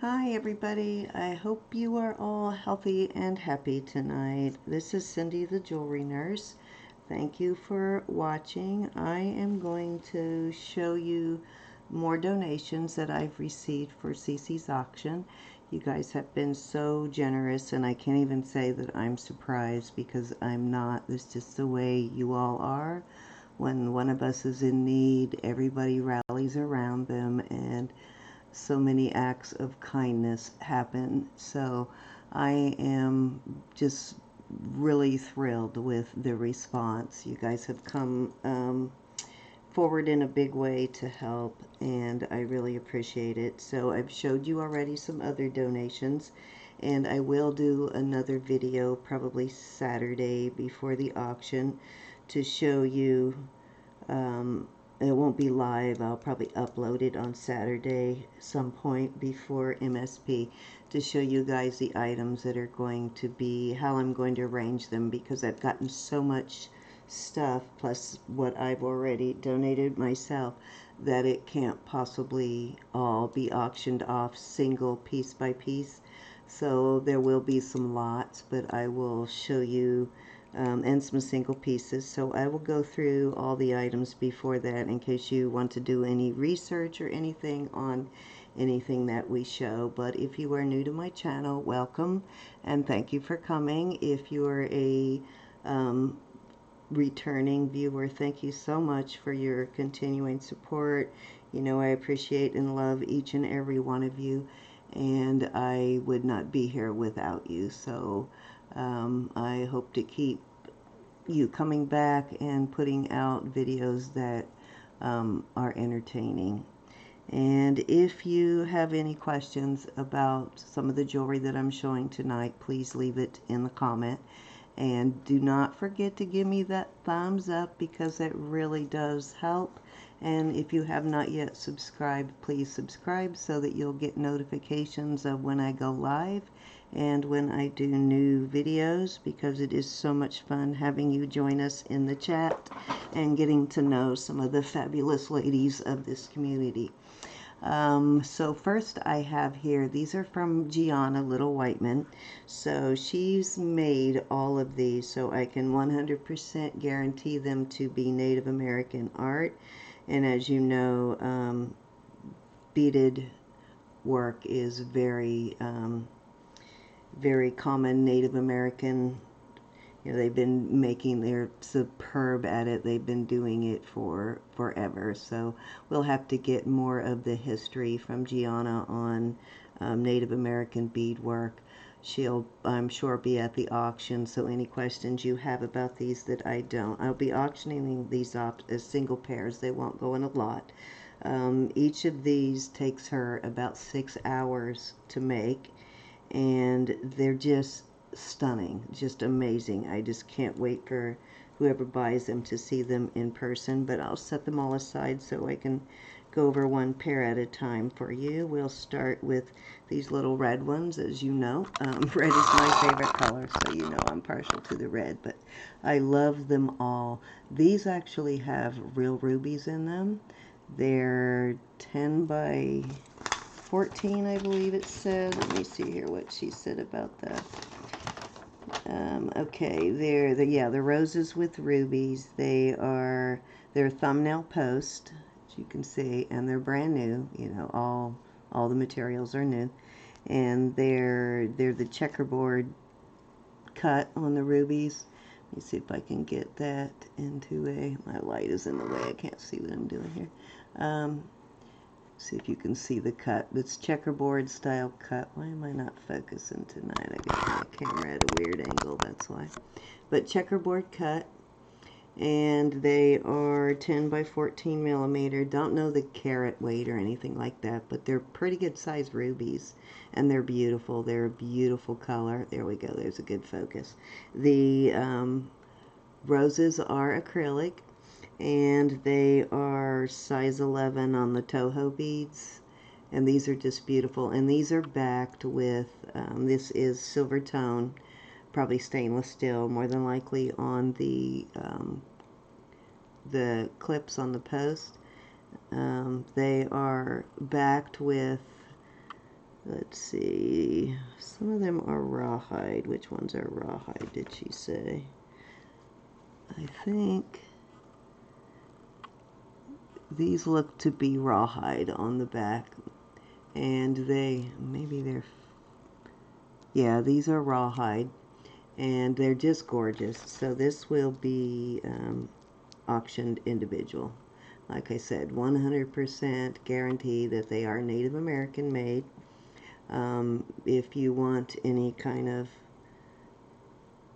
Hi everybody, I hope you are all healthy and happy tonight. This is Cindy the Jewelry Nurse. Thank you for watching. I am going to show you more donations that I've received for Cece's auction. You guys have been so generous, and I can't even say that I'm surprised because I'm not. This is just the way you all are. When one of us is in need, everybody rallies around them, and so many acts of kindness happen. So I am just really thrilled with the response. You guys have come forward in a big way to help, and I really appreciate it. So I've showed you already some other donations, and I will do another video probably Saturday before the auction to show you. It won't be live. I'll probably upload it on Saturday some point before MSP to show you guys the items that are going to be, how I'm going to arrange them, because I've gotten so much stuff plus what I've already donated myself that it can't possibly all be auctioned off single piece by piece. So there will be some lots, but I will show you and some single pieces. So I will go through all the items before that in case you want to do any research or anything on anything that we show. But if you are new to my channel, welcome and thank you for coming. If you are a returning viewer, thank you so much for your continuing support. You know, I appreciate and love each and every one of you, and I would not be here without you. So I hope to keep you coming back and putting out videos that are entertaining. And if you have any questions about some of the jewelry that I'm showing tonight, please leave it in the comment. And do not forget to give me that thumbs up because it really does help. And if you have not yet subscribed, please subscribe so that you'll get notifications of when I go live and when I do new videos, because it is so much fun having you join us in the chat and getting to know some of the fabulous ladies of this community. So first I have here, these are from Geanna Little Whiteman. So she's made all of these, so I can 100% guarantee them to be Native American art. And as you know, beaded work is very, very common Native American. You know, they've been making, they're superb at it. They've been doing it for forever. So we'll have to get more of the history from Geanna on Native American beadwork. She'll, I'm sure, be at the auction. So any questions you have about these that I don't, I'll be auctioning these off as single pairs. They won't go in a lot. Each of these takes her about 6 hours to make, and they're just stunning, just amazing. I just can't wait for whoever buys them to see them in person, but I'll set them all aside so I can go over one pair at a time for you. We'll start with these little red ones. As you know, red is my favorite color, so you know I'm partial to the red, but I love them all. These actually have real rubies in them. They're 10 by 14, I believe it said. Let me see here what she said about that. Okay, the roses with rubies. They're thumbnail post, as you can see, and they're brand new. You know, all the materials are new, and they're the checkerboard cut on the rubies. Let me see if I can get that into a. My light is in the way. I can't see what I'm doing here. See if you can see the cut. It's checkerboard style cut. Why am I not focusing tonight? I got my camera at a weird angle, that's why. But checkerboard cut, and they are 10 by 14 millimeter. Don't know the carat weight or anything like that, but they're pretty good size rubies, and they're beautiful. They're a beautiful color. There we go. There's a good focus. The roses are acrylic, and they are size 11 on the Toho beads, and these are just beautiful. And these are backed with this is silver tone, probably stainless steel, more than likely, on the clips on the post. They are backed with Let's see. Some of them are rawhide. Which ones are rawhide, did she say? I think these look to be rawhide on the back. And yeah, these are rawhide. And they're just gorgeous. So this will be auctioned individual. Like I said, 100% guarantee that they are Native American made. If you want any kind of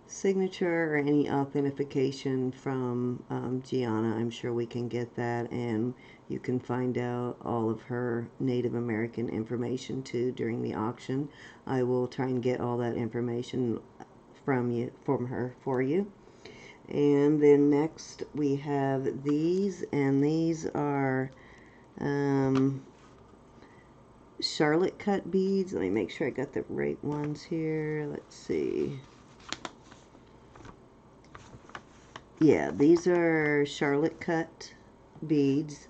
signature or any authentication from Geanna, I'm sure we can get that, and you can find out all of her Native American information too during the auction. I will try and get all that information from her for you. And then next we have these, and these are Charlotte cut beads. Let me make sure I got the right ones here. Let's see. Yeah, these are Charlotte cut beads,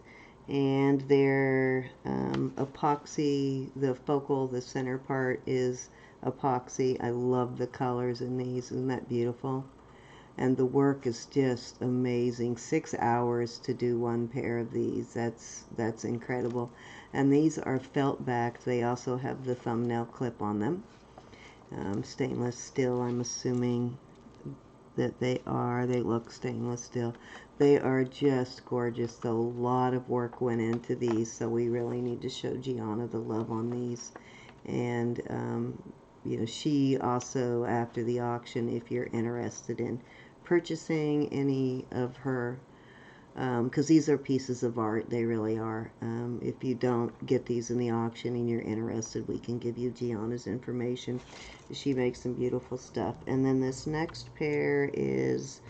and they're epoxy. The center part is epoxy. I love the colors in these. Isn't that beautiful? And the work is just amazing. 6 hours to do one pair of these. That's incredible. And these are felt backed. They also have the thumbnail clip on them. Stainless steel, I'm assuming that they look stainless steel. They are just gorgeous. A lot of work went into these, so we really need to show Geanna the love on these. And you know, she also, after the auction, if you're interested in purchasing any of her, because these are pieces of art, they really are. If you don't get these in the auction and you're interested, we can give you Geanna's information. She makes some beautiful stuff. And then this next pair is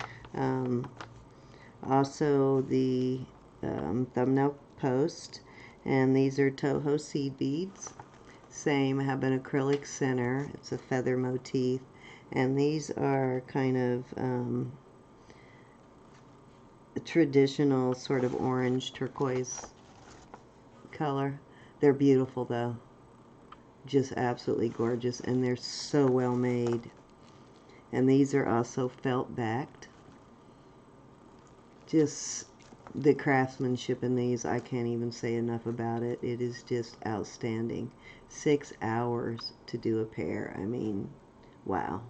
also the thumbnail post, and these are Toho seed beads. Same, have an acrylic center. It's a feather motif, and these are kind of a traditional sort of orange turquoise color. They're beautiful though, just absolutely gorgeous, and they're so well made. And these are also felt backed. Just the craftsmanship in these, I can't even say enough about it. It is just outstanding. 6 hours to do a pair. I mean, wow.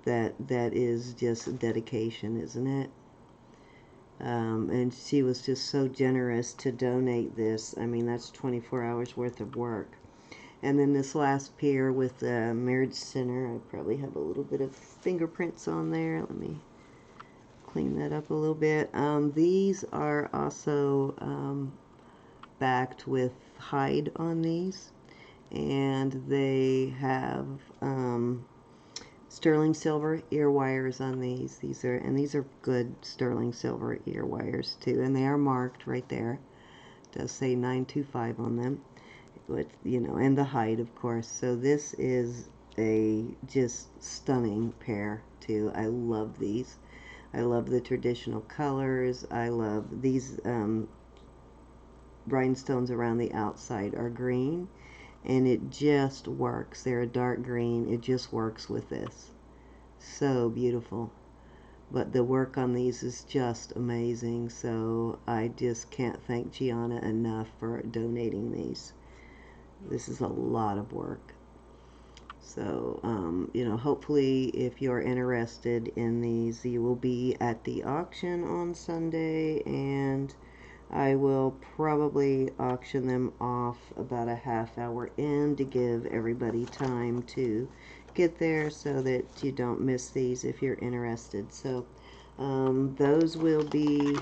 That is just dedication, isn't it? And she was just so generous to donate this. I mean, that's 24 hours worth of work. And then this last pair with the marriage center, I probably have a little bit of fingerprints on there. Let me clean that up a little bit. These are also backed with hide on these, and they have sterling silver ear wires on these. These are good sterling silver ear wires too, and they are marked right there. It does say 925 on them, with, you know, and the hide, of course. So this is a just stunning pair too. I love these. I love the traditional colors. I love these rhinestones around the outside are green, and it just works. They're a dark green. It just works with this. So beautiful. But the work on these is just amazing. So I just can't thank Geanna enough for donating these. This is a lot of work. So, you know, hopefully if you're interested in these, you will be at the auction on Sunday, and I will probably auction them off about a half hour in to give everybody time to get there so that you don't miss these if you're interested. So, those will be...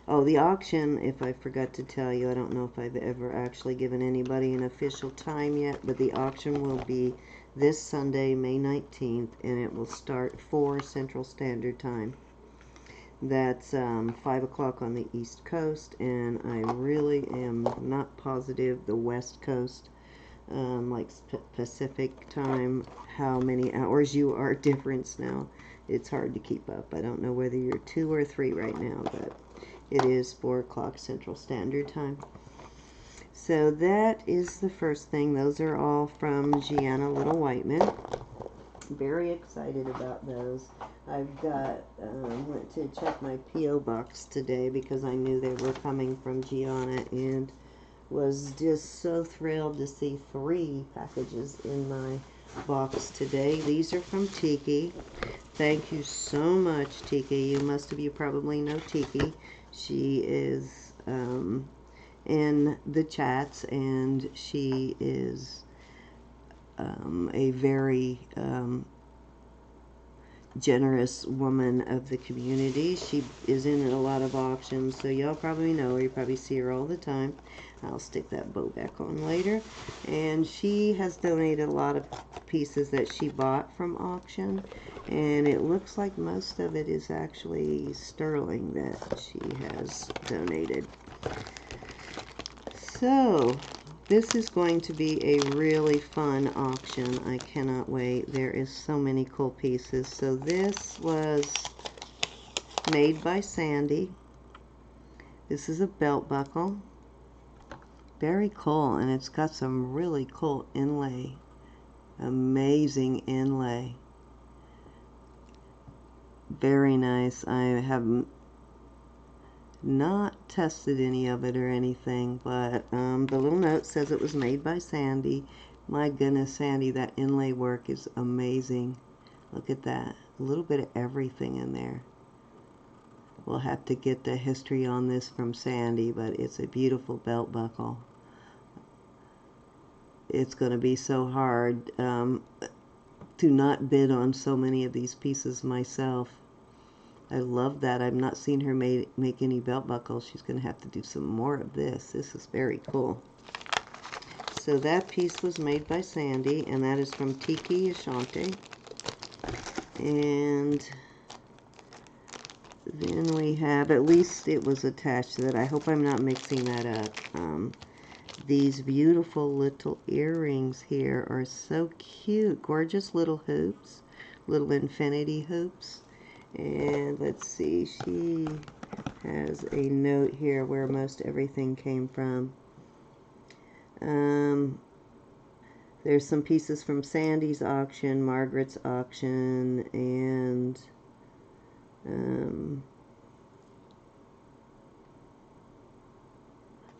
Oh, the auction, if I forgot to tell you, I don't know if I've ever actually given anybody an official time yet, but the auction will be this Sunday, May 19th, and it will start 4 Central Standard Time. That's 5 o'clock on the East Coast, and I really am not positive the West Coast, like Pacific time, how many hours you are difference now. It's hard to keep up. I don't know whether you're 2 or 3 right now, but it is 4 o'clock Central Standard Time. So that is the first thing. Those are all from Geanna Little Whiteman. Very excited about those. I've got, went to check my P.O. box today because I knew they were coming from Geanna, and was just so thrilled to see 3 packages in my box today. These are from Tiki. Thank you so much, Tiki. You probably know Tiki. She is in the chats, and she is a very generous woman of the community. She is in a lot of auctions, so y'all probably know her. You probably see her all the time. I'll stick that bow back on later. And she has donated a lot of pieces that she bought from auction, and it looks like most of it is actually sterling that she has donated. So this is going to be a really fun auction. I cannot wait. There is so many cool pieces. So this was made by Sandy. This is a belt buckle. Very cool, and it's got some really cool inlay. Amazing inlay. Very nice. I have not tested any of it or anything, but the little note says it was made by Sandy. My goodness, Sandy, that inlay work is amazing. Look at that. A little bit of everything in there. We'll have to get the history on this from Sandy, but it's a beautiful belt buckle. It's going to be so hard to not bid on so many of these pieces myself. I love that. I've not seen her make any belt buckles. She's going to have to do some more of this. This is very cool. So that piece was made by Sandy, and that is from Tiki Ashante. And then we have, at least it was attached to that. I hope I'm not mixing that up. These beautiful little earrings here are so cute. Gorgeous little hoops. Little infinity hoops. And let's see, she has a note here where most everything came from. There's some pieces from Sandy's auction, Margaret's auction, and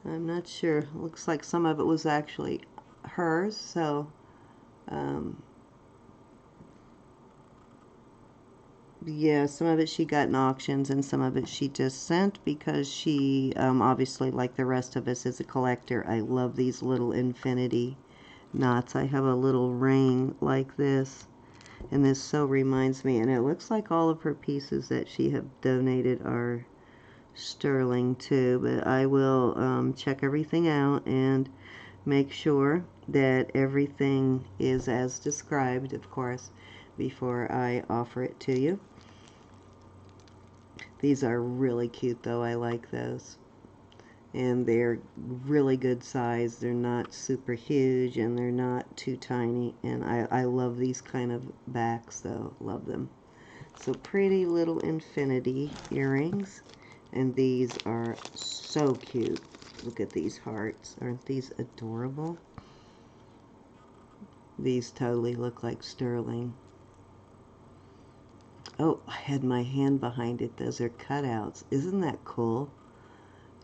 I'm not sure. Looks like some of it was actually hers, so yeah, some of it she got in auctions, and some of it she just sent because she, obviously, like the rest of us, is a collector. I love these little infinity knots. I have a little ring like this, and this so reminds me, and it looks like all of her pieces that she have donated are sterling too, but I will check everything out and make sure that everything is as described, of course, before I offer it to you. These are really cute though. I like those. And they're really good size. They're not super huge, and they're not too tiny. And I love these kind of backs though. Love them. So pretty little infinity earrings. And these are so cute. Look at these hearts. Aren't these adorable? These totally look like sterling. Oh, I had my hand behind it. Those are cutouts. Isn't that cool?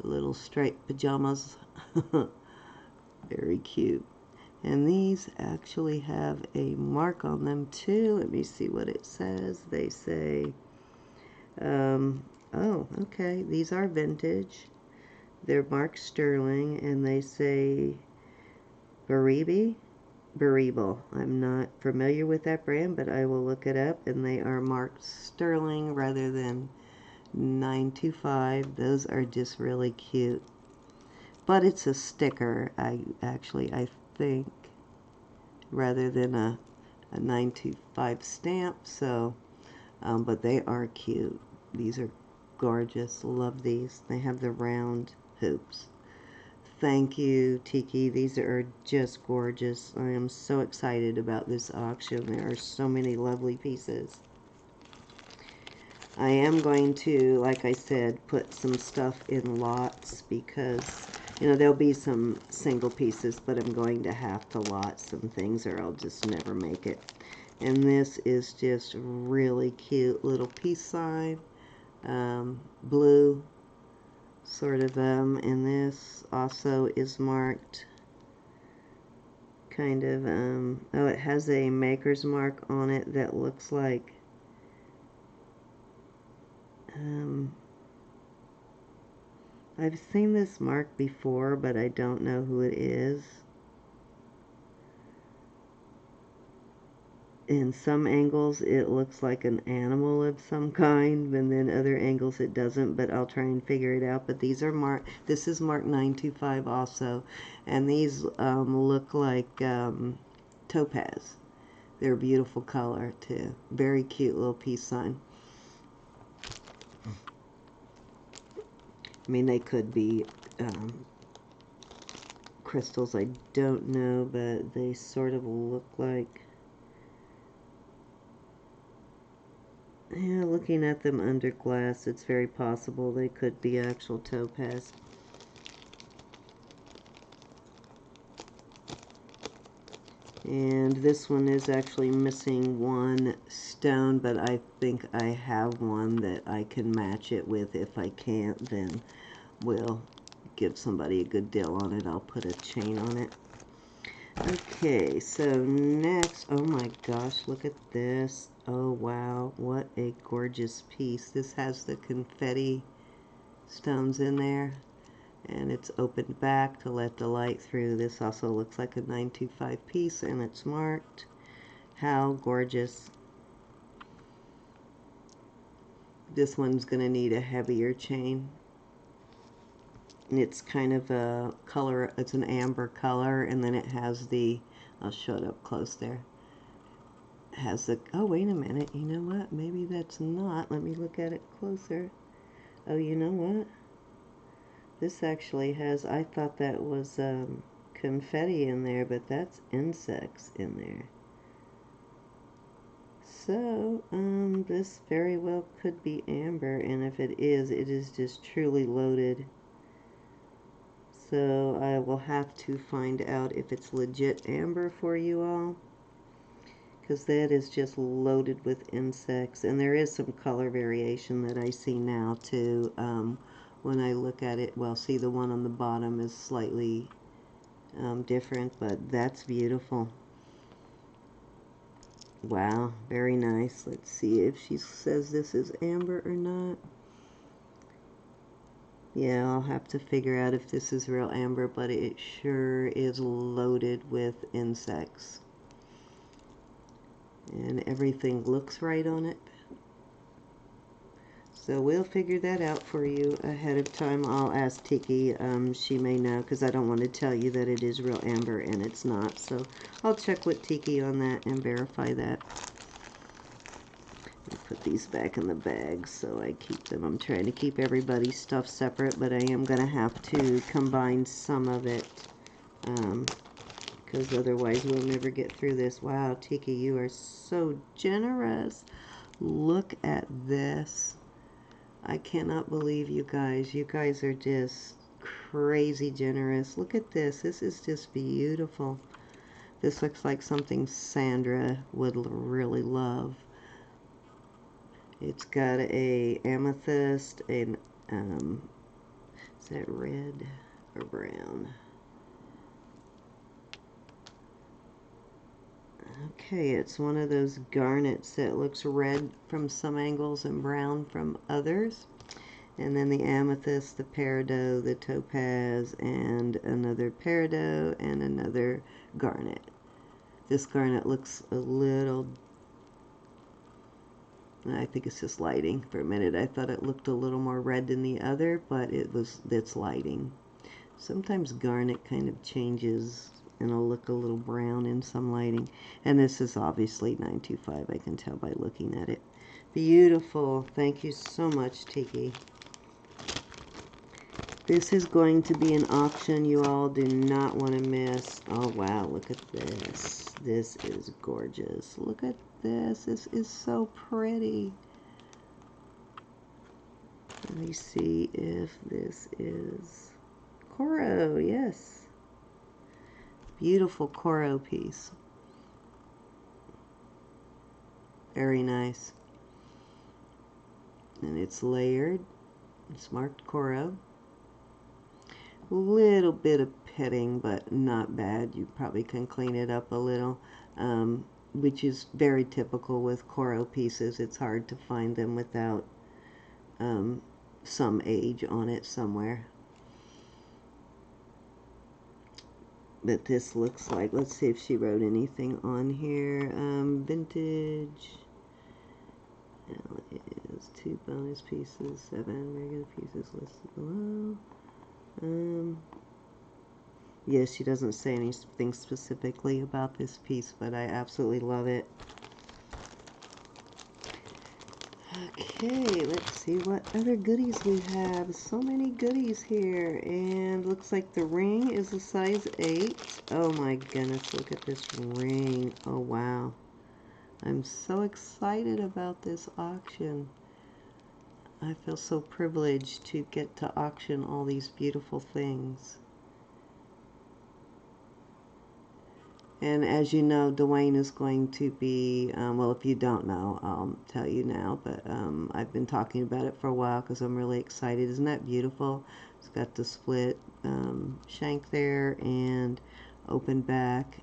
The little striped pajamas. Very cute. And these actually have a mark on them too. Let me see what it says. They say, oh, okay. These are vintage. They're marked sterling, and they say Barible. I'm not familiar with that brand, but I will look it up, and they are marked sterling rather than 925. Those are just really cute. But it's a sticker, I think, rather than a 925 stamp. So, but they are cute. These are gorgeous. Love these. They have the round hoops. Thank you, Tiki. These are just gorgeous. I am so excited about this auction. There are so many lovely pieces. I am going to, like I said, put some stuff in lots because You know, there'll be some single pieces, but I'm going to have to lot some things or I'll just never make it. And this is just really cute little peace sign, blue, sort of, and this also is marked kind of, oh, it has a maker's mark on it that looks like, I've seen this mark before, but I don't know who it is. In some angles, it looks like an animal of some kind, and then other angles it doesn't, but I'll try and figure it out. But these are marked, this is marked 925 also, and these look like topaz. They're a beautiful color, too. Very cute little peace sign. I mean, they could be crystals, I don't know, but they sort of look like, yeah, looking at them under glass, it's very possible they could be actual topaz. And this one is actually missing one stone, but I think I have one that I can match it with. If I can't, then we'll give somebody a good deal on it. I'll put a chain on it. Okay, so next, oh my gosh, look at this. Oh wow, what a gorgeous piece. This has the confetti stones in there, and it's opened back to let the light through. This also looks like a 925 piece, and it's marked. How gorgeous. This one's going to need a heavier chain. It's kind of a color, it's an amber color, and then it has the, I'll show it up close there. It has the, oh wait a minute, you know what, maybe that's not, let me look at it closer. Oh, you know what, this actually has, I thought that was confetti in there, but that's insects in there. So, this very well could be amber, and if it is just truly loaded. So I will have to find out if it's legit amber for you all, because that is just loaded with insects. And there is some color variation that I see now too. When I look at it, well, see, the one on the bottom is slightly different, but that's beautiful. Wow, very nice. Let's see if she says this is amber or not. Yeah, I'll have to figure out if this is real amber, but it sure is loaded with insects. And everything looks right on it. So we'll figure that out for you ahead of time. I'll ask Tiki. She may know, because I don't want to tell you that it is real amber and it's not. So I'll check with Tiki on that and verify that. Put these back in the bag so I keep them. I'm trying to keep everybody's stuff separate, but I am going to have to combine some of it, because otherwise we'll never get through this. Wow, Tiki, you are so generous. Look at this. I cannot believe you guys. You guys are just crazy generous. Look at this. This is just beautiful. This looks like something Sandra would really love. It's got a amethyst, and is that red or brown? Okay, it's one of those garnets that looks red from some angles and brown from others. And then the amethyst, the peridot, the topaz, and another peridot, and another garnet. This garnet looks a little, I think it's just lighting. For a minute I thought it looked a little more red than the other, but it's lighting. Sometimes garnet kind of changes and it'll look a little brown in some lighting. And this is obviously 925, I can tell by looking at it. Beautiful. Thank you so much, Tiki. This is going to be an auction you all do not want to miss. Oh wow, look at this. This is gorgeous. Look at this. This is so pretty. Let me see if this is coral, yes. Beautiful coral piece. Very nice. And it's layered. It's marked coral. A little bit of pitting, but not bad. You probably can clean it up a little, which is very typical with coral pieces. It's hard to find them without some age on it somewhere. But this looks like, let's see if she wrote anything on here. Vintage. Is 2 bonus pieces, 7 regular pieces listed below. Yes, she doesn't say anything specifically about this piece, but I absolutely love it. Okay, let's see what other goodies we have. So many goodies here. And looks like the ring is a size 8. Oh my goodness, look at this ring. Oh wow. I'm so excited about this auction. I feel so privileged to get to auction all these beautiful things. And as you know, Dwayne is going to be, well, if you don't know, I'll tell you now, but I've been talking about it for a while because I'm really excited. Isn't that beautiful? It's got the split shank there and open back.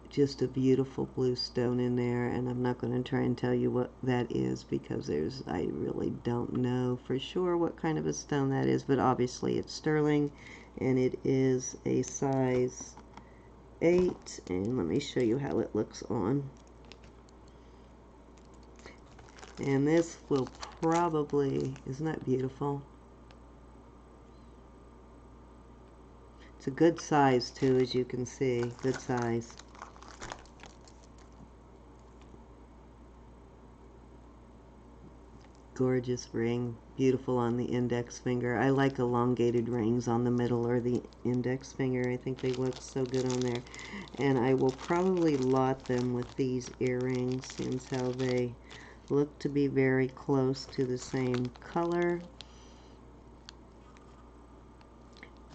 Just a beautiful blue stone in there, and I'm not going to try and tell you what that is because I really don't know for sure what kind of a stone that is, but obviously it's sterling, and it is a size 8, and let me show you how it looks on. And this will probably, isn't that beautiful? It's a good size too, as you can see, good size. Gorgeous ring, beautiful on the index finger. I like elongated rings on the middle or the index finger. I think they look so good on there. And I will probably lot them with these earrings since how they look to be very close to the same color.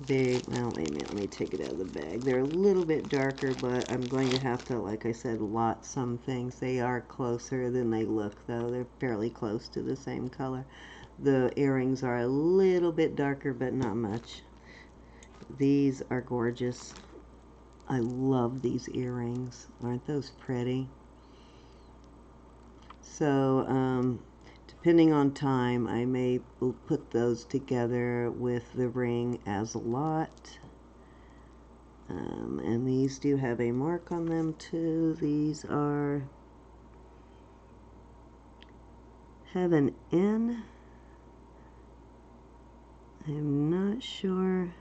Well, wait a minute, let me take it out of the bag. They're a little bit darker, but I'm going to have to, like I said, lot some things. They are closer than they look, though. They're fairly close to the same color. The earrings are a little bit darker, but not much. These are gorgeous. I love these earrings. Aren't those pretty? So, depending on time, I may put those together with the ring as a lot. And these do have a mark on them too. These have an N. I'm not sure.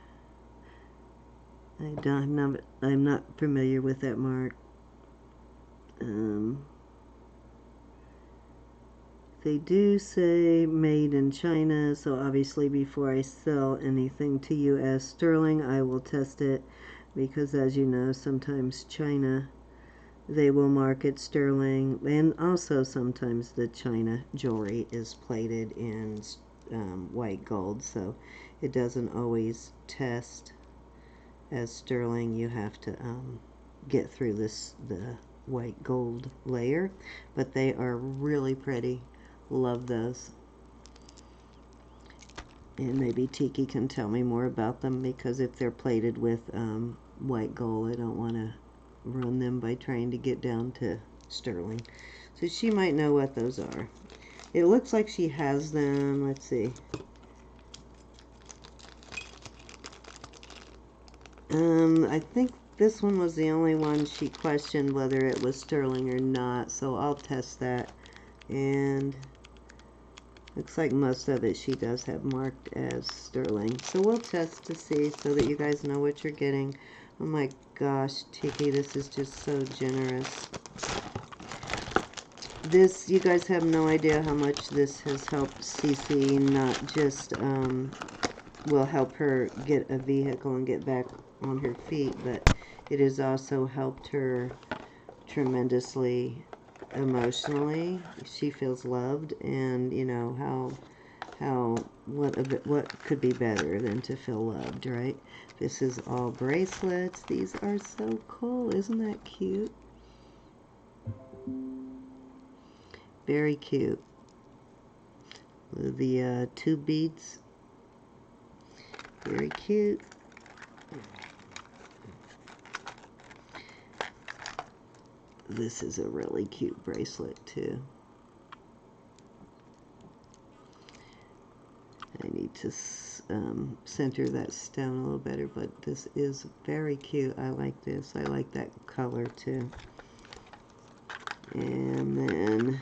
I'm not familiar with that mark. They do say made in China, so obviously before I sell anything to you as sterling, I will test it, because as you know, sometimes China, they will mark it sterling, and also sometimes the China jewelry is plated in white gold, so it doesn't always test as sterling. You have to get through the white gold layer, but they are really pretty. Love those. And maybe Tiki can tell me more about them, because if they're plated with white gold, I don't want to run them by trying to get down to sterling. So she might know what those are. It looks like she has them. Let's see. I think this one was the only one she questioned whether it was sterling or not, so I'll test that. And looks like most of it she does have marked as sterling. So we'll test to see so that you guys know what you're getting. Oh my gosh, Tiki, this is just so generous. This, you guys have no idea how much this has helped Cece, not just will help her get a vehicle and get back on her feet, but it has also helped her tremendously emotionally. She feels loved, and you know what could be better than to feel loved, right? This is all bracelets. These are so cool. Isn't that cute? Very cute. The 2 beads. Very cute. This is a really cute bracelet too. I need to center that stone a little better, but this is very cute. I like this. I like that color too. And then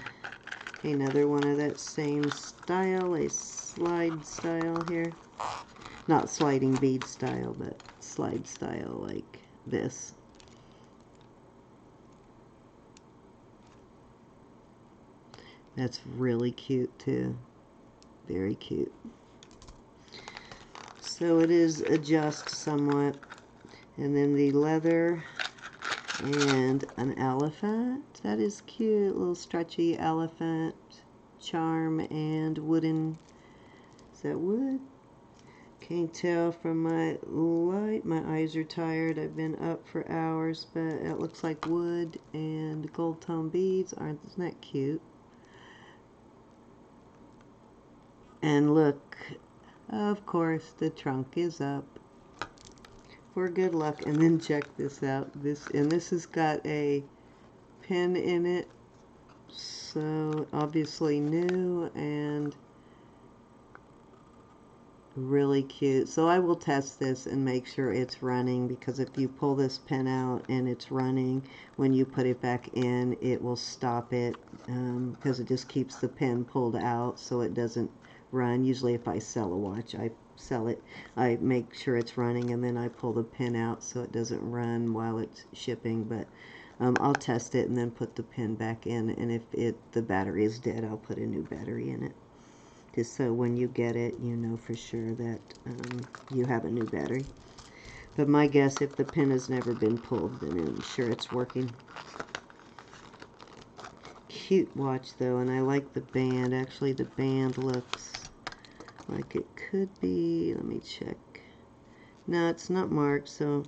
another one of that same style, a slide style here. Not sliding bead style, but slide style like this. That's really cute too. Very cute. So it is adjust somewhat. And then the leather and an elephant. That is cute. Little stretchy elephant charm and wooden. Is that wood? Can't tell from my light. My eyes are tired. I've been up for hours, but it looks like wood and gold tone beads. Isn't that cute? And look, of course, the trunk is up for good luck. And then check this out. This has got a pin in it, so obviously new and really cute. So I will test this and make sure it's running, because if you pull this pin out and it's running, when you put it back in, it will stop it, because it just keeps the pin pulled out so it doesn't run. Usually if I sell a watch, I make sure it's running and then I pull the pin out so it doesn't run while it's shipping. But I'll test it and then put the pin back in, and if the battery is dead, I'll put a new battery in it, just so when you get it, you know for sure that you have a new battery. But my guess, if the pin has never been pulled, then I'm sure it's working. Cute watch though, and I like the band. Actually, the band looks like it could be, let me check. No, it's not marked, so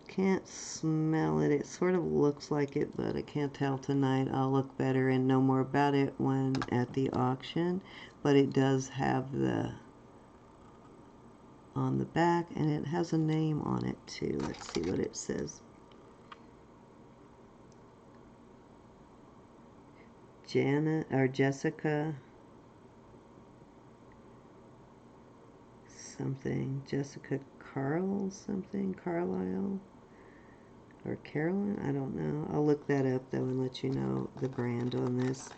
can't smell it. It sort of looks like it, but I can't tell tonight. I'll look better and know more about it when at the auction. But it does have the on the back, and it has a name on it too. Let's see what it says. Geanna or Jessica something. Jessica Carlisle or Carolyn, I don't know. I'll look that up though and let you know the brand on this.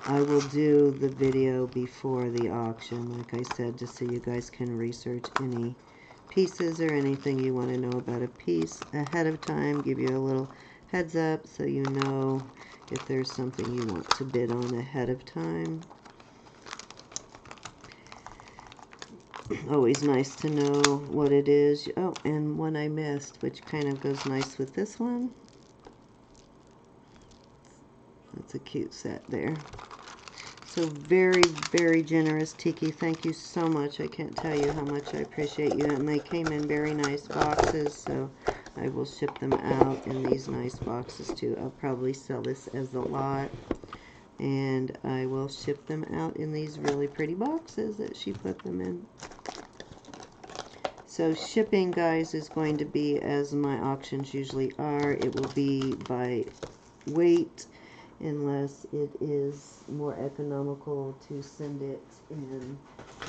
I will do the video before the auction, like I said, just so you guys can research any pieces or anything you want to know about a piece ahead of time. Give you a little heads up so you know if there's something you want to bid on ahead of time. Always nice to know what it is. Oh, and one I missed, which kind of goes nice with this one. That's a cute set there. So very, very generous, Tiki. Thank you so much. I can't tell you how much I appreciate you. And they came in very nice boxes, so I will ship them out in these nice boxes too. I'll probably sell this as a lot, and I will ship them out in these really pretty boxes that she put them in. So shipping, guys, is going to be as my auctions usually are. It will be by weight, unless it is more economical to send it in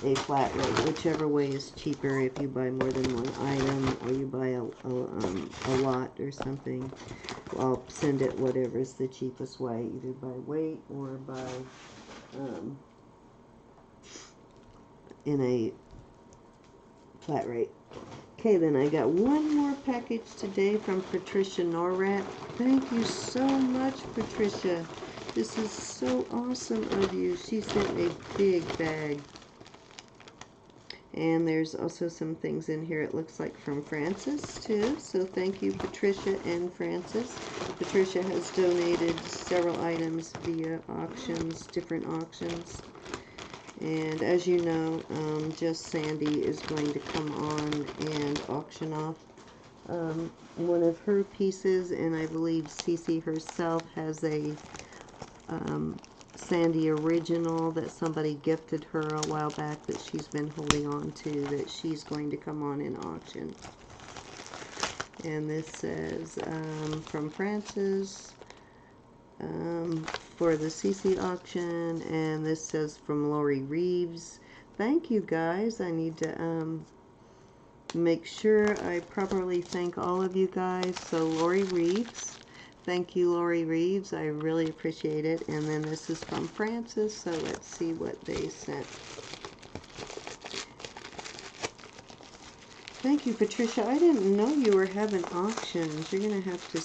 a flat rate, whichever way is cheaper. If you buy more than one item, or you buy a lot or something, I'll send it whatever is the cheapest way, either by weight or by in a flat rate. Okay, then I got one more package today from Patricia Norrat. Thank you so much, Patricia. This is so awesome of you. She sent a big bag. And there's also some things in here, it looks like, from Francis, too. So thank you, Patricia and Francis. Patricia has donated several items via auctions, different auctions. And as you know, Just Sandy is going to come on and auction off one of her pieces. And I believe Cece herself has a Sandy original that somebody gifted her a while back that she's been holding on to, that she's going to come on in auction. And this says from Francis for the CC auction, and this says from Lori Reeves. Thank you guys. I need to make sure I properly thank all of you guys. So Lori Reeves, thank you, Lori Reeves. I really appreciate it. And then this is from Francis, so let's see what they sent. Thank you, Patricia. I didn't know you were having auctions. You're gonna have to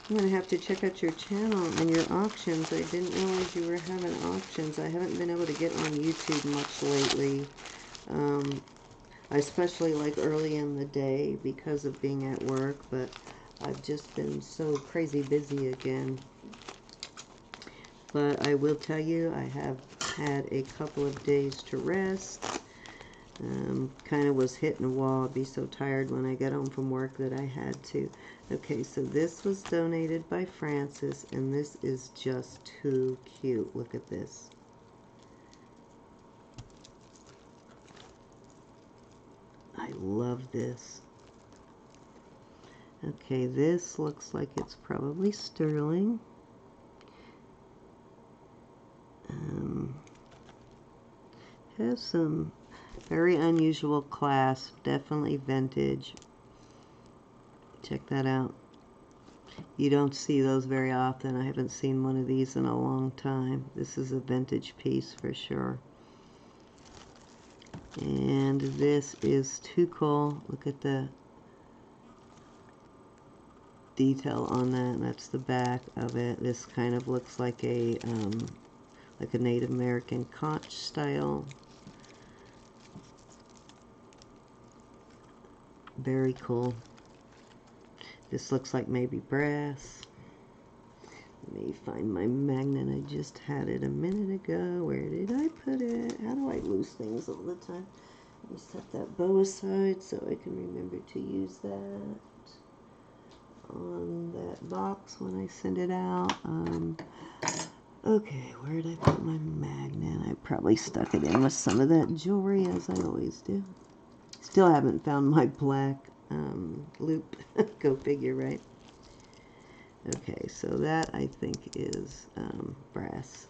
I'm going to have to check out your channel and your auctions. I didn't realize you were having auctions. I haven't been able to get on YouTube much lately. Especially like early in the day because of being at work. But I've just been so crazy busy again. But I will tell you, I have had a couple of days to rest. Kind of was hitting a wall. I'd be so tired when I got home from work that I had to. Okay, so this was donated by Francis, and this is just too cute. Look at this. I love this. Okay, this looks like it's probably sterling. Has some very unusual clasp, definitely vintage. Check that out. You don't see those very often. I haven't seen one of these in a long time. This is a vintage piece for sure. And this is too cool. Look at the detail on that. That's the back of it. This kind of looks like a Native American conch style. Very cool. This looks like maybe brass. Let me find my magnet. I just had it a minute ago. Where did I put it? How do I lose things all the time? Let me set that bow aside so I can remember to use that on that box when I send it out. Okay, where did I put my magnet? I probably stuck it in with some of that jewelry, as I always do. Still haven't found my black loop. Go figure, right? Okay, so that I think is brass.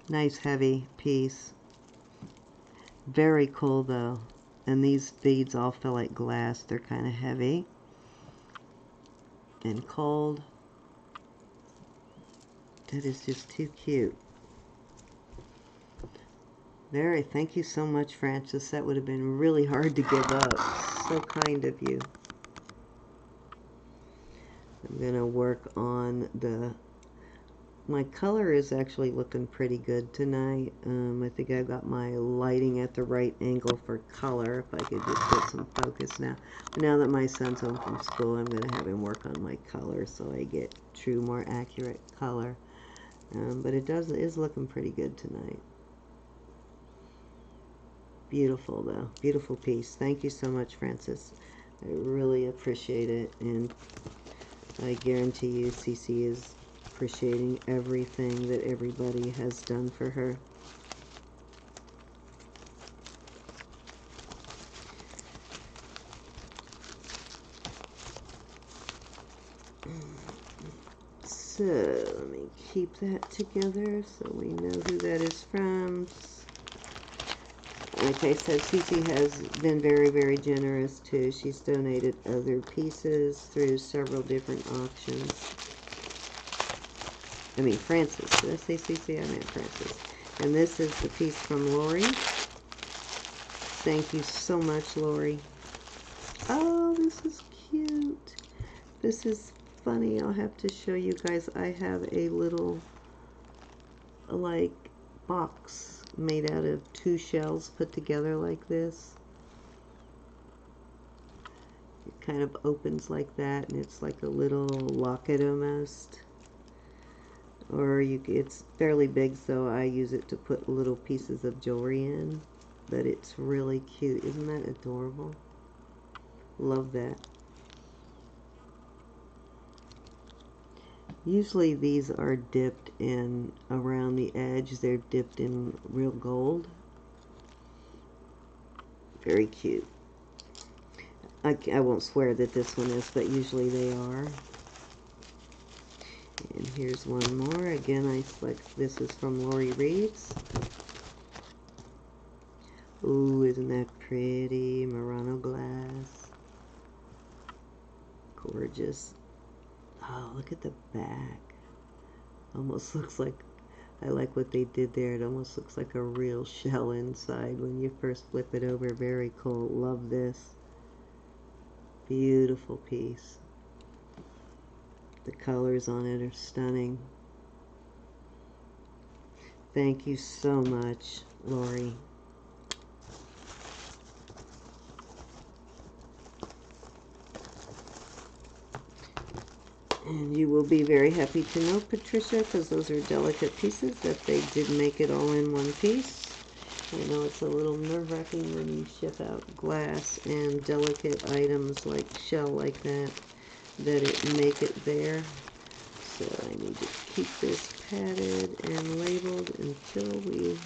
Nice heavy piece. Very cool though. And these beads all feel like glass. They're kind of heavy and cold. That is just too cute. Thank you so much, Francis. That would have been really hard to give up. So kind of you. I'm going to work on my color is actually looking pretty good tonight. I think I got my lighting at the right angle for color. If I could just get some focus now. But now that my son's home from school, I'm going to have him work on my color so I get true, more accurate color. But it is looking pretty good tonight. Beautiful though. Beautiful piece. Thank you so much, Francis. I really appreciate it. And I guarantee you Cece is appreciating everything that everybody has done for her. So let me keep that together so we know who that is from. Like I said, Tiki has been very, very generous too. She's donated other pieces through several different auctions. I mean, Francis. Did I say Tiki? I meant Francis. And this is the piece from Lori. Thank you so much, Lori. Oh, this is cute. This is funny. I'll have to show you guys. I have a little, like, box made out of 2 shells put together like this. It kind of opens like that, and it's like a little locket almost. Or it's fairly big, so I use it to put little pieces of jewelry in. But it's really cute. Isn't that adorable? Love that. Usually these are dipped in around the edge. They're dipped in real gold. Very cute. I won't swear that this one is, but usually they are. And here's one more. Again, I select, this is from Lori Reeves. Ooh, isn't that pretty? Murano glass. Gorgeous. Oh, look at the back. Almost looks like, I like what they did there. It almost looks like a real shell inside when you first flip it over. Very cool. Love this. Beautiful piece. The colors on it are stunning. Thank you so much, Lori. And you will be very happy to know, Patricia, because those are delicate pieces, that they did make it all in one piece. I know it's a little nerve-wracking when you ship out glass and delicate items like shell like that it make it there. So I need to keep this padded and labeled until we...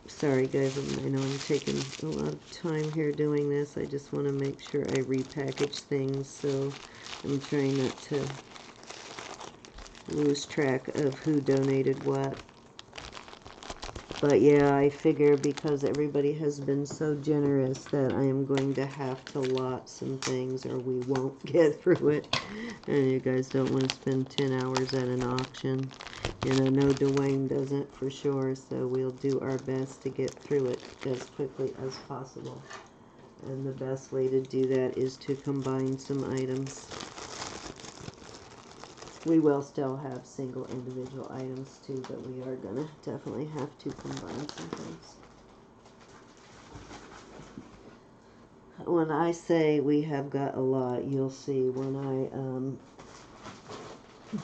Sorry guys, I know I'm taking a lot of time here doing this. I just want to make sure I repackage things, so I'm trying not to lose track of who donated what. But yeah, I figure because everybody has been so generous that I am going to have to lot some things or we won't get through it. And you guys don't want to spend 10 hours at an auction. And I know Dwayne doesn't for sure, so we'll do our best to get through it as quickly as possible. And the best way to do that is to combine some items. We will still have single individual items too, but we are going to definitely have to combine some things. When I say we have got a lot, you'll see when I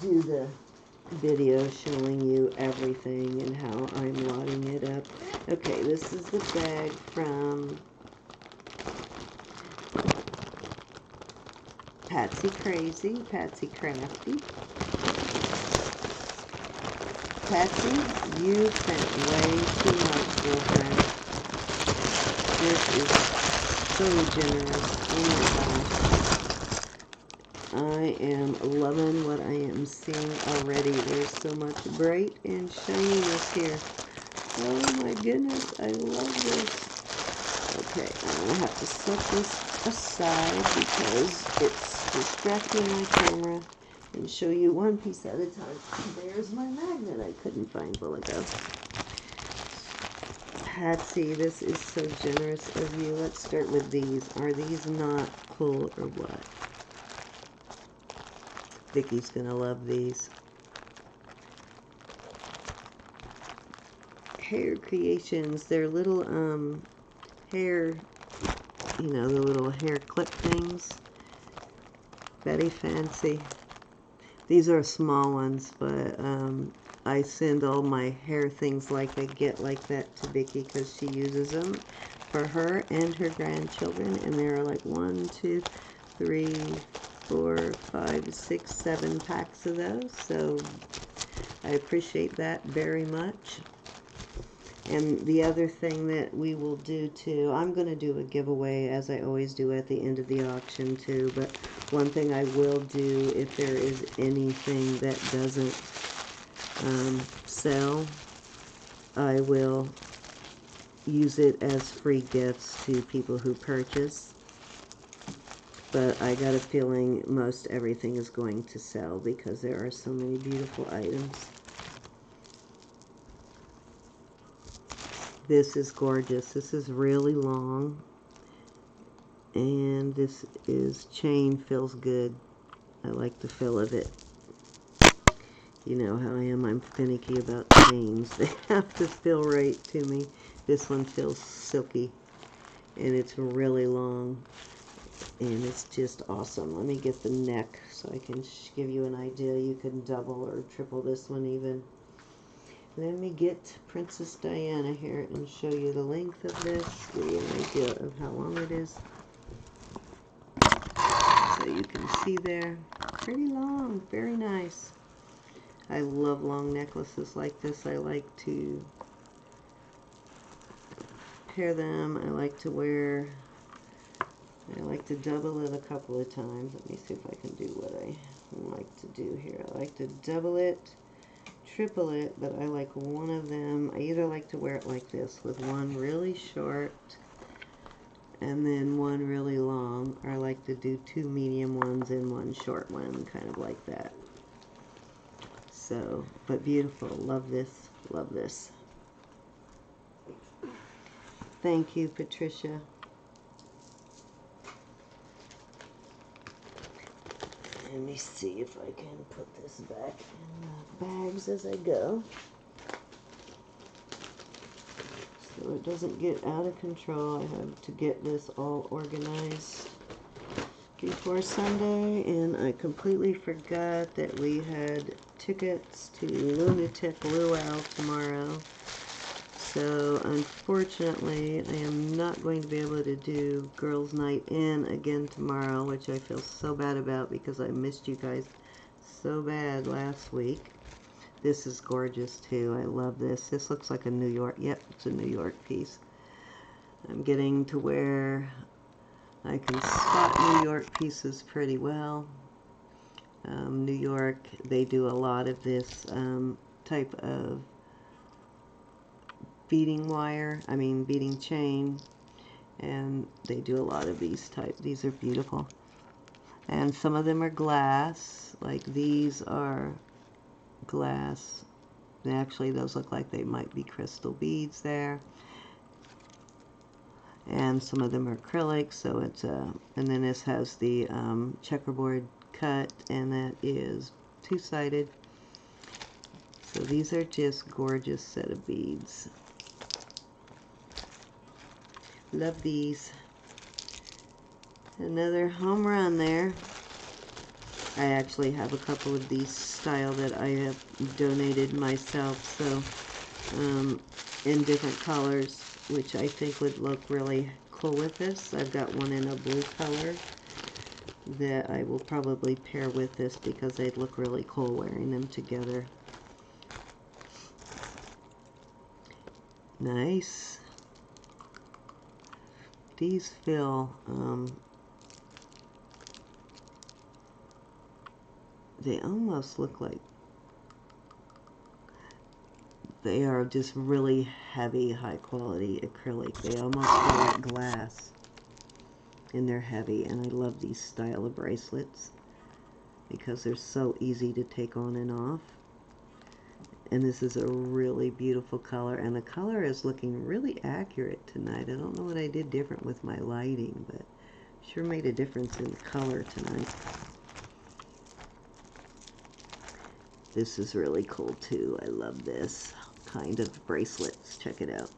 do the video showing you everything and how I'm lotting it up. Okay, this is the bag from Patsy Crazy, Patsy Crafty. Patsy, you spent way too much, girlfriend. This is so generous. Oh my gosh. I am loving what I am seeing already. There's so much bright and shininess here. Oh my goodness, I love this. Okay, I'm going to have to set this aside because it's distracting my camera. And show you one piece at a time. There's my magnet I couldn't find a while ago. Patsy, this is so generous of you. Let's start with these. Are these not cool or what? Vicky's gonna love these. Hair Creations. They're little hair, you know, the little hair clip things. Very fancy. These are small ones, but I send all my hair things like I get like that to Vicky because she uses them for her and her grandchildren. And there are like 1, 2, 3, 4, 5, 6, 7 packs of those. So I appreciate that very much. And the other thing that we will do too, I'm going to do a giveaway as I always do at the end of the auction too, but one thing I will do if there is anything that doesn't sell, I will use it as free gifts to people who purchase. But I got a feeling most everything is going to sell because there are so many beautiful items. This is gorgeous. This is really long. And this is chain, feels good. I like the feel of it. You know how I am. I'm finicky about chains. They have to feel right to me. This one feels silky, and it's really long, and it's just awesome. Let me get the neck so I can give you an idea. You can double or triple this one even. Let me get Princess Diana here and show you the length of this, give you an idea of how long it is. So you can see there, pretty long, very nice. I love long necklaces like this. I like to pair them. I like to double it a couple of times. Let me see if I can do what I like to do here. I like to double it, triple it, but I like one of them. I either like to wear it like this with one really short and then one really long, or I like to do two medium ones and one short one, kind of like that. So, but beautiful. Love this. Love this. Thank you, Patricia. Let me see if I can put this back in the bags as I go, so it doesn't get out of control. I have to get this all organized before Sunday, and I completely forgot that we had tickets to Lunatic Luau tomorrow. So unfortunately, I am not going to be able to do Girls Night In again tomorrow, which I feel so bad about because I missed you guys so bad last week. This is gorgeous too. I love this. This looks like a New York, yep, it's a New York piece. I'm getting to where I can spot New York pieces pretty well. New York, they do a lot of this type of beading chain, and they do a lot of these type. These are beautiful, and some of them are glass, like these are glass. Actually, those look like they might be crystal beads there, and some of them are acrylic, so it's and then this has the checkerboard cut, and that is two-sided. So these are just gorgeous set of beads. Love these. Another home run there. I actually have a couple of these style that I have donated myself, so in different colors, which I think would look really cool with this. I've got one in a blue color that I will probably pair with this because they'd look really cool wearing them together. Nice. These feel, they almost look like they are just really heavy, high quality acrylic. They almost feel like glass, and they're heavy, and I love these style of bracelets because they're so easy to take on and off. And this is a really beautiful color, and the color is looking really accurate tonight. I don't know what I did different with my lighting, but sure made a difference in the color tonight. This is really cool too. I love this kind of bracelets. Check it out.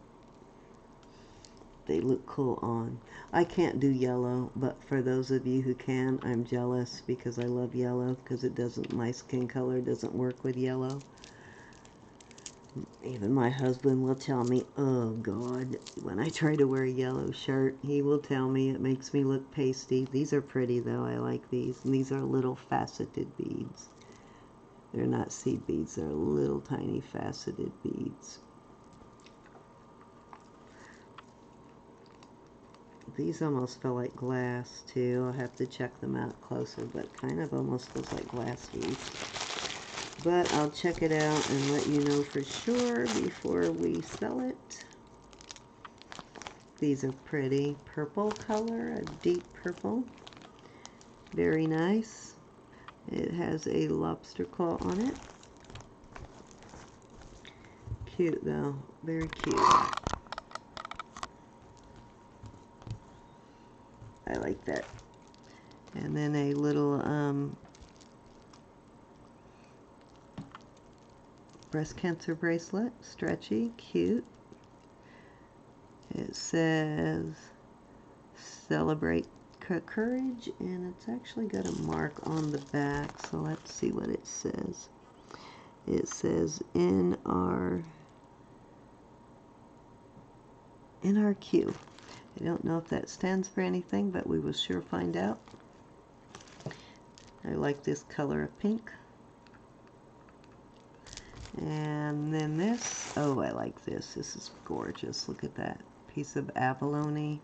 They look cool on. I can't do yellow, but for those of you who can, I'm jealous because I love yellow, because my skin color doesn't work with yellow. Even my husband will tell me, oh God, when I try to wear a yellow shirt, he will tell me it makes me look pasty. These are pretty though, I like these. And these are little faceted beads. They're not seed beads, they're little tiny faceted beads. These almost feel like glass too. I'll have to check them out closer, but kind of almost feels like glass beads. But I'll check it out and let you know for sure before we sell it. These are pretty. Purple color, a deep purple. Very nice. It has a lobster claw on it. Cute though, very cute. I like that. And then a little breast cancer bracelet. Stretchy, cute. It says celebrate courage, and it's actually got a mark on the back, so let's see what it says. It says NRQ. I don't know if that stands for anything, but we will sure find out. I like this color of pink. And then this, oh, I like this. This is gorgeous. Look at that piece of abalone.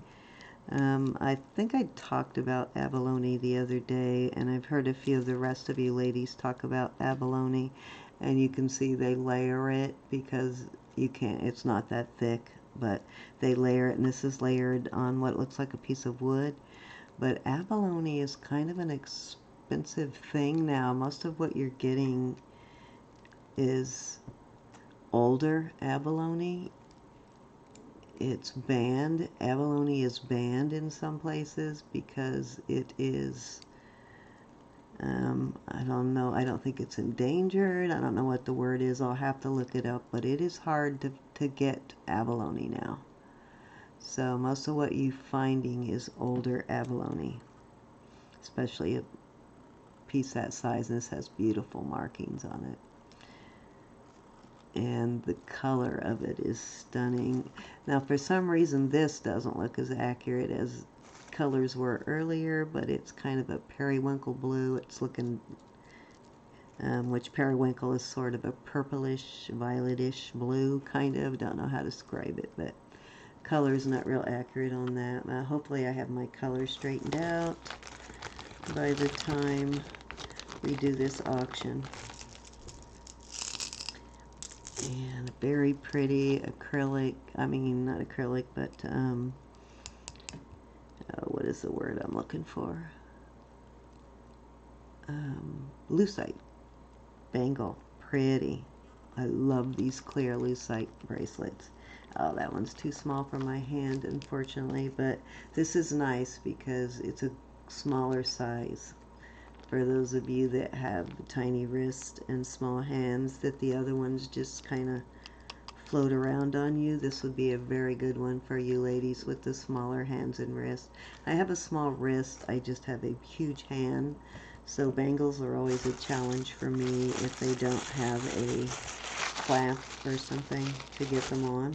I think I talked about abalone the other day, and I've heard a few of the rest of you ladies talk about abalone, and you can see they layer it because you can't, it's not that thick, but they layer it, and this is layered on what looks like a piece of wood. But abalone is kind of an expensive thing now. Most of what you're getting is older abalone. It's banned. Abalone is banned in some places because it is, I don't know, I don't think it's endangered. I don't know what the word is. I'll have to look it up, but it is hard to get abalone now. So most of what you're finding is older abalone, especially a piece that size, and this has beautiful markings on it. And the color of it is stunning. Now, for some reason, this doesn't look as accurate as colors were earlier, but it's kind of a periwinkle blue. It's looking, which periwinkle is sort of a purplish, violetish blue, kind of. Don't know how to describe it, but color's not real accurate on that. Hopefully, I have my color straightened out by the time we do this auction. And very pretty acrylic, I mean not acrylic, but what is the word I'm looking for? Lucite bangle, pretty. I love these clear lucite bracelets. Oh, that one's too small for my hand, unfortunately, but this is nice because it's a smaller size. For those of you that have tiny wrists and small hands, that the other ones just kind of float around on you, this would be a very good one for you ladies with the smaller hands and wrists. I have a small wrist, I just have a huge hand, so bangles are always a challenge for me if they don't have a clasp or something to get them on.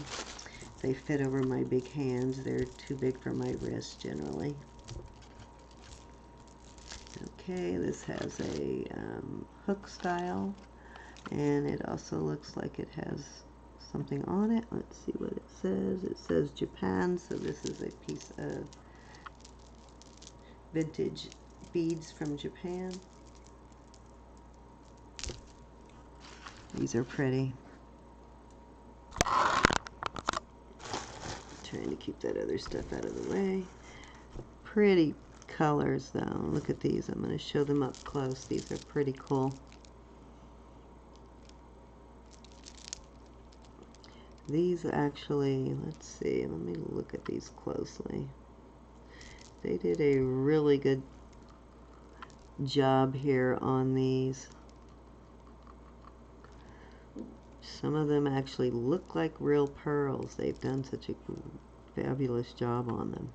They fit over my big hands, they're too big for my wrist generally. Okay, this has a hook style, and it also looks like it has something on it. Let's see what it says. It says Japan, so this is a piece of vintage beads from Japan. These are pretty. Trying to keep that other stuff out of the way. Pretty colors though. Look at these. I'm going to show them up close. These are pretty cool. These actually, let's see, let me look at these closely. They did a really good job here on these. Some of them actually look like real pearls. They've done such a fabulous job on them.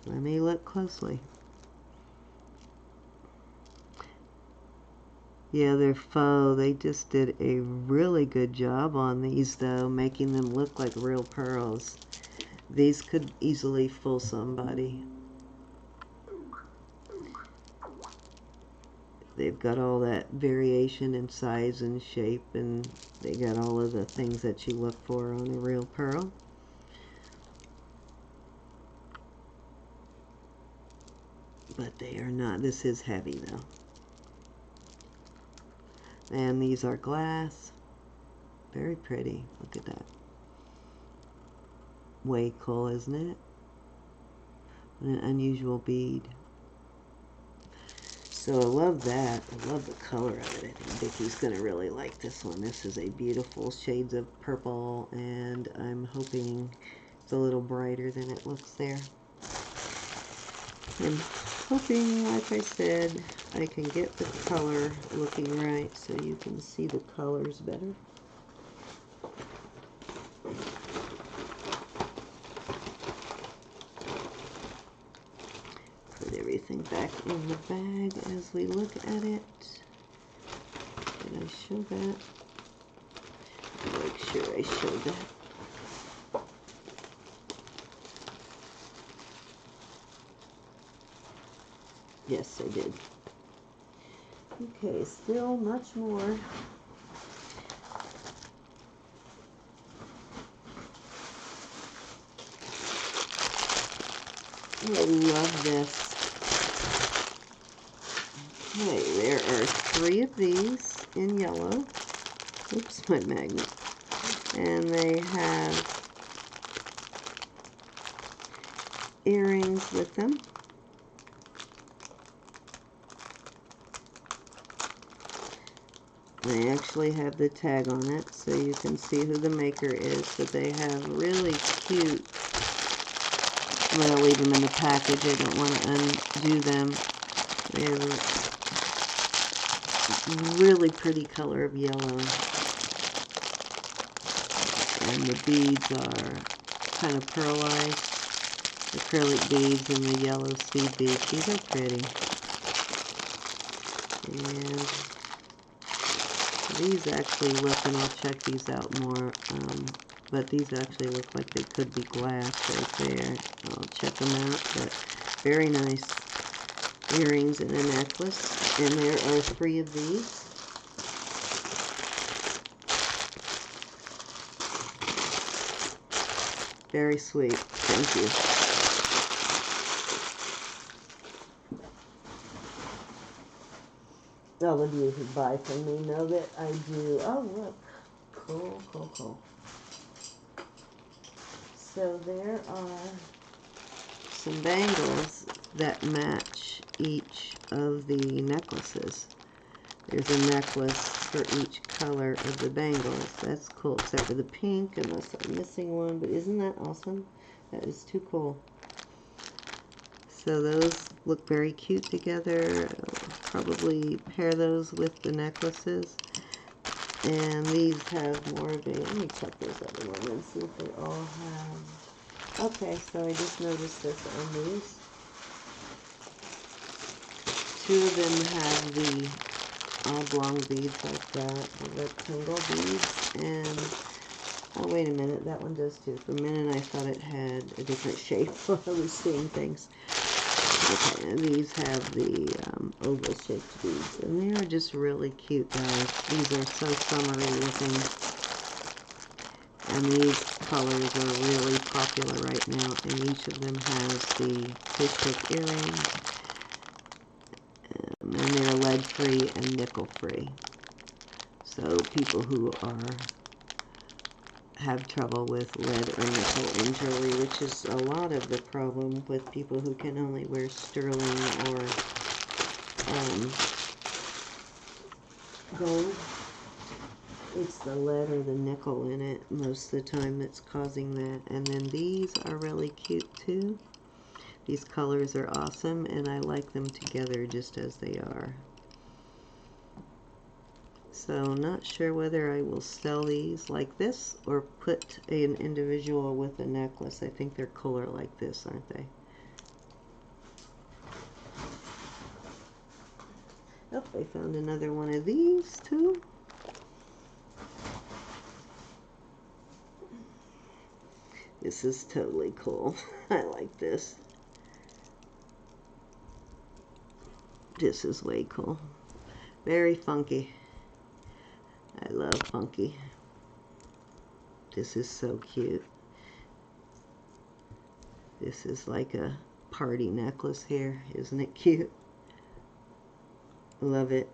Let me look closely. Yeah, they're faux. They just did a really good job on these, though, making them look like real pearls. These could easily fool somebody. They've got all that variation in size and shape, and they got all of the things that you look for on a real pearl. But they are not. This is heavy, though. And these are glass. Very pretty. Look at that. Way cool, isn't it? What an unusual bead. So I love that. I love the color of it. I think Vicky's going to really like this one. This is a beautiful shades of purple, and I'm hoping it's a little brighter than it looks there. And Hoping, like I said, I can get the color looking right so you can see the colors better. Put everything back in the bag as we look at it. Did I show that? Make sure I showed that. Yes, I did. Okay, still much more. I love this. Okay, there are 3 of these in yellow. Oops, my magnet. And they have earrings with them. They actually have the tag on it, so you can see who the maker is, but they have really cute. I'm going to leave them in the package. I don't want to undo them. They have a really pretty color of yellow. And the beads are kind of pearlized. Acrylic beads and the yellow seed beads. These are pretty. And these actually look, and I'll check these out more, but these actually look like they could be glass right there. I'll check them out, but very nice earrings and a necklace. And there are 3 of these. Very sweet. Thank you. All of you who buy from me know that I do. Oh, look. Cool, cool, cool. So there are some bangles that match each of the necklaces. There's a necklace for each color of the bangles. That's cool, except for the pink, unless I'm missing one. But isn't that awesome? That is too cool. So those look very cute together. I'll probably pair those with the necklaces. And these have more of a, let me check this other one and see if they all have. Okay, so I just noticed this on these. 2 of them have the oblong beads like that, the rectangle beads, and, oh wait a minute, that one does too. For a minute I thought it had a different shape while I was seeing things. Okay, and these have the oval shaped beads, and they are just really cute, guys. These are so summery looking, and these colors are really popular right now, and each of them has the fishhook earring, and they're lead-free and nickel-free. So people who have trouble with lead or nickel in jewelry, which is a lot of the problem with people who can only wear sterling or gold. It's the lead or the nickel in it most of the time that's causing that. And then these are really cute too. These colors are awesome, and I like them together just as they are. So not sure whether I will sell these like this or put an individual with a necklace. I think they're cooler like this, aren't they? Oh, I found another one of these too. This is totally cool. I like this. This is way cool. Very funky. I love funky. This is so cute. This is like a party necklace here. Isn't it cute? Love it.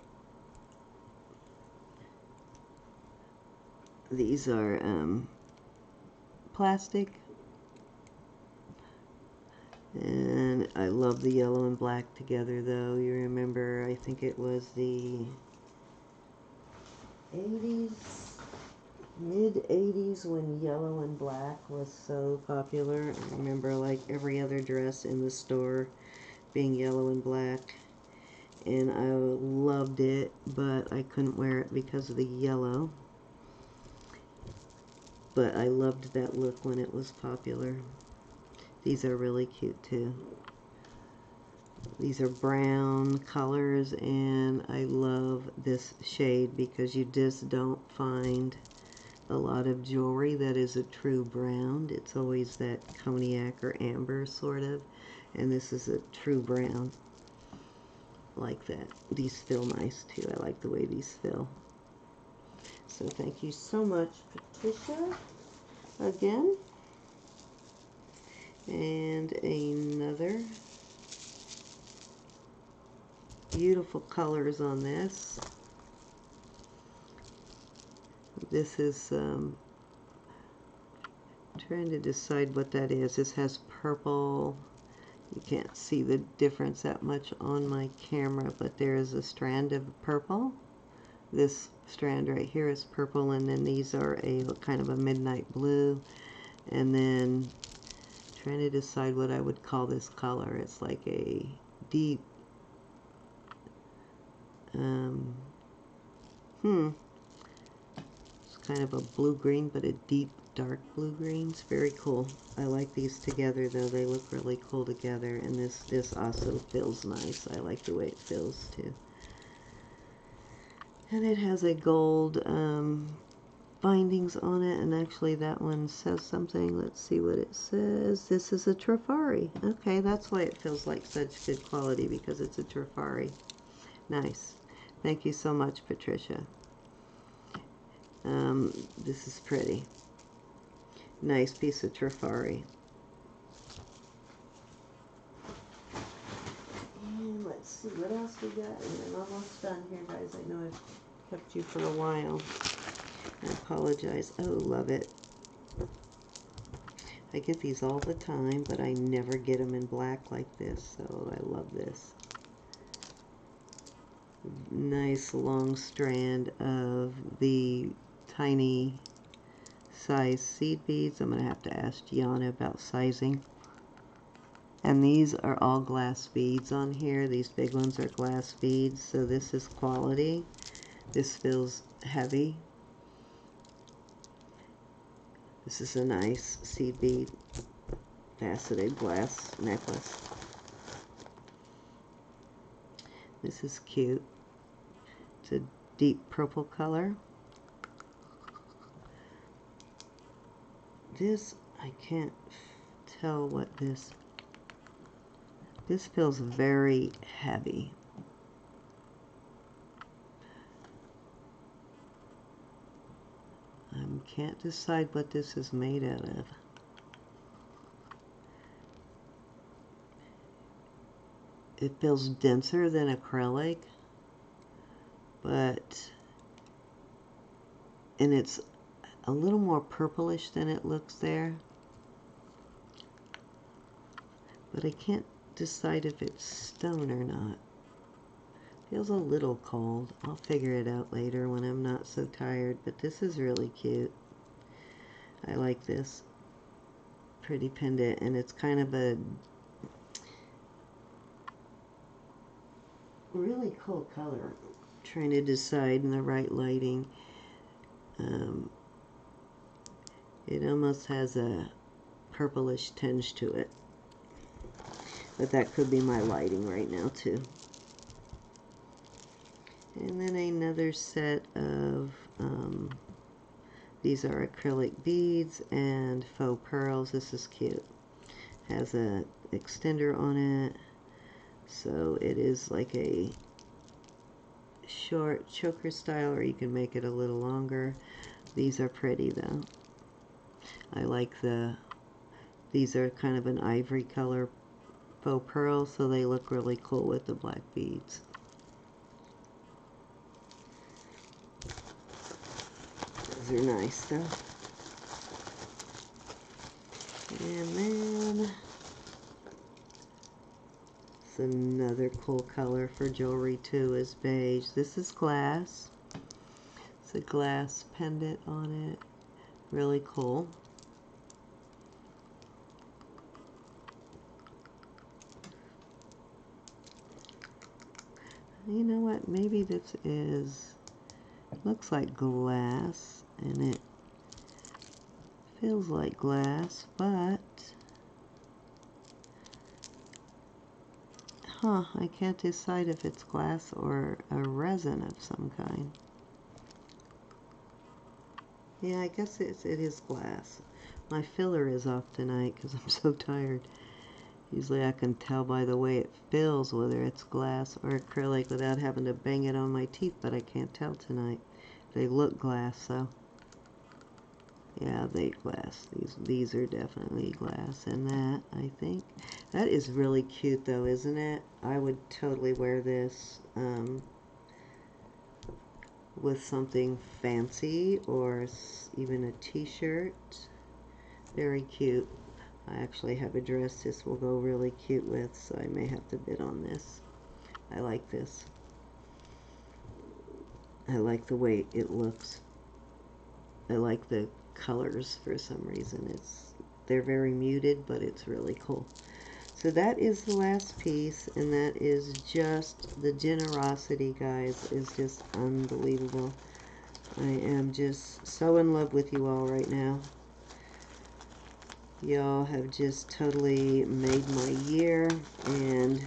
These are plastic. And I love the yellow and black together though. You remember, I think it was the 80s, mid-80s when yellow and black was so popular. I remember like every other dress in the store being yellow and black, and I loved it, but I couldn't wear it because of the yellow. But I loved that look when it was popular. These are really cute too. These are brown colors, and I love this shade because you just don't find a lot of jewelry that is a true brown. It's always that cognac or amber sort of, and this is a true brown like that. These feel nice too. I like the way these feel. So thank you so much, Patricia, again. And another beautiful colors on this. This is trying to decide what that is. This has purple. You can't see the difference that much on my camera, but there is a strand of purple. This strand right here is purple, and then these are a kind of a midnight blue. And then trying to decide what I would call this color. It's like a deep it's kind of a blue-green, but a deep dark blue-green. It's very cool. I like these together though. They look really cool together, and this also feels nice. I like the way it feels too. And it has a gold bindings on it, and actually that one says something. Let's see what it says. This is a Trifari. Okay, that's why it feels like such good quality, because it's a Trifari. Nice. Thank you so much, Patricia. This is pretty. Nice piece of Trifari. And let's see what else we got. And I'm almost done here, guys. I know I've kept you for a while. I apologize. Oh, love it. I get these all the time, but I never get them in black like this, so I love this. Nice long strand of the tiny size seed beads. I'm going to have to ask Geanna about sizing. And these are all glass beads on here. These big ones are glass beads, so this is quality. This feels heavy. This is a nice seed bead faceted glass necklace. This is cute. It's a deep purple color. This, I can't tell what this feels very heavy. I can't decide what this is made out of. It feels denser than acrylic, and it's a little more purplish than it looks there. But I can't decide if it's stone or not. Feels a little cold. I'll figure it out later when I'm not so tired, but this is really cute. I like this. Pretty pendant, and it's kind of a really cool color. Trying to decide in the right lighting. It almost has a purplish tinge to it. But that could be my lighting right now too. And then another set of, these are acrylic beads and faux pearls. This is cute. Has a extender on it. So it is like a short choker style, or you can make it a little longer. These are pretty though. I like these are kind of an ivory color faux pearl, so they look really cool with the black beads. Those are nice though. And then it's another cool color for jewelry too, is beige. This is glass. It's a glass pendant on it. Really cool. You know what? Maybe this is, looks like glass, and it feels like glass, but, I can't decide if it's glass or a resin of some kind. Yeah, I guess it is glass. My filler is off tonight because I'm so tired. Usually I can tell by the way it feels whether it's glass or acrylic without having to bang it on my teeth, but I can't tell tonight. They look glass, so yeah, they glass. These are definitely glass, and that, I think, that is really cute though, isn't it? I would totally wear this with something fancy or even a t-shirt. Very cute. I actually have a dress this will go really cute with, so I may have to bid on this. I like this. I like the way it looks. I like the colors for some reason. They're very muted, but it's really cool. So that is the last piece, and that is just the generosity, guys, is just unbelievable. I am just so in love with you all right now. Y'all have just totally made my year and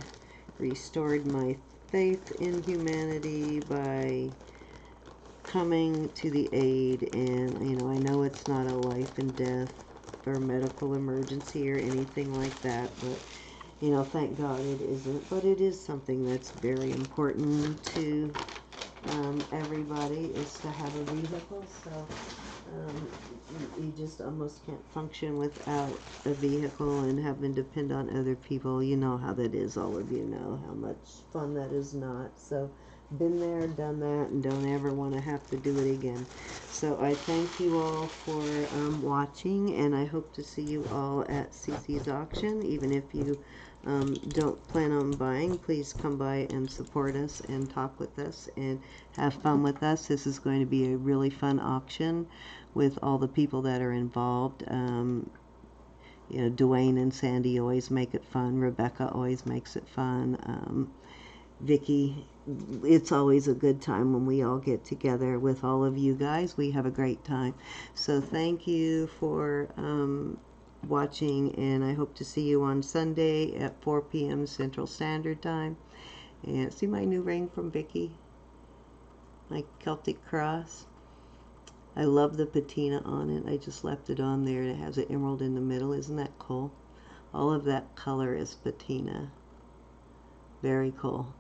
restored my faith in humanity by coming to the aid. And, you know, I know it's not a life and death or medical emergency or anything like that, but, you know, thank God it isn't. But it is something that's very important to everybody, is to have a vehicle. So you just almost can't function without a vehicle and having to depend on other people. You know how that is. All of you know how much fun that is not. So been there, done that, and don't ever want to have to do it again. So I thank you all for watching, and I hope to see you all at Cece's auction. Even if you don't plan on buying, please come by and support us and talk with us and have fun with us. This is going to be a really fun auction with all the people that are involved. You know, Dwayne and Sandy always make it fun. Rebecca always makes it fun. Vicky, it's always a good time when we all get together with all of you guys. We have a great time. So thank you for watching, and I hope to see you on Sunday at 4 p.m. Central Standard Time. And see my new ring from Vicky, my Celtic cross. I love the patina on it. I just left it on there, and it has an emerald in the middle. Isn't that cool? All of that color is patina. Very cool.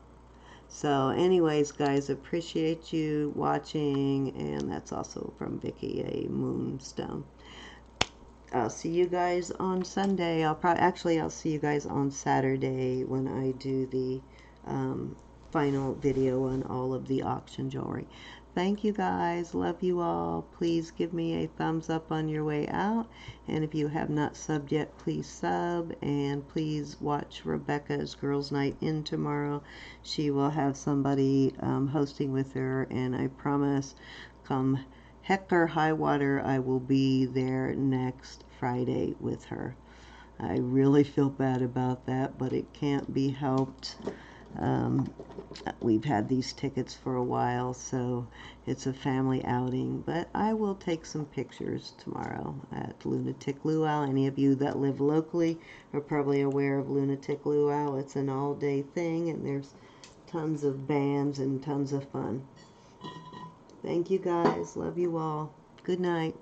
So anyways, guys, appreciate you watching, and that's also from Vicky, a moonstone. I'll see you guys on Sunday. I'll see you guys on Saturday when I do the final video on all of the auction jewelry. Thank you guys. Love you all. Please give me a thumbs up on your way out. And if you have not subbed yet, please sub. And please watch Rebecca's Girls Night In tomorrow. She will have somebody hosting with her. And I promise, come heck or high water, I will be there next Friday with her. I really feel bad about that, but it can't be helped. We've had these tickets for a while, so it's a family outing, but I will take some pictures tomorrow at Lunatic Luau. Any of you that live locally are probably aware of Lunatic Luau. It's an all-day thing, and there's tons of bands and tons of fun. Thank you guys. Love you all. Good night.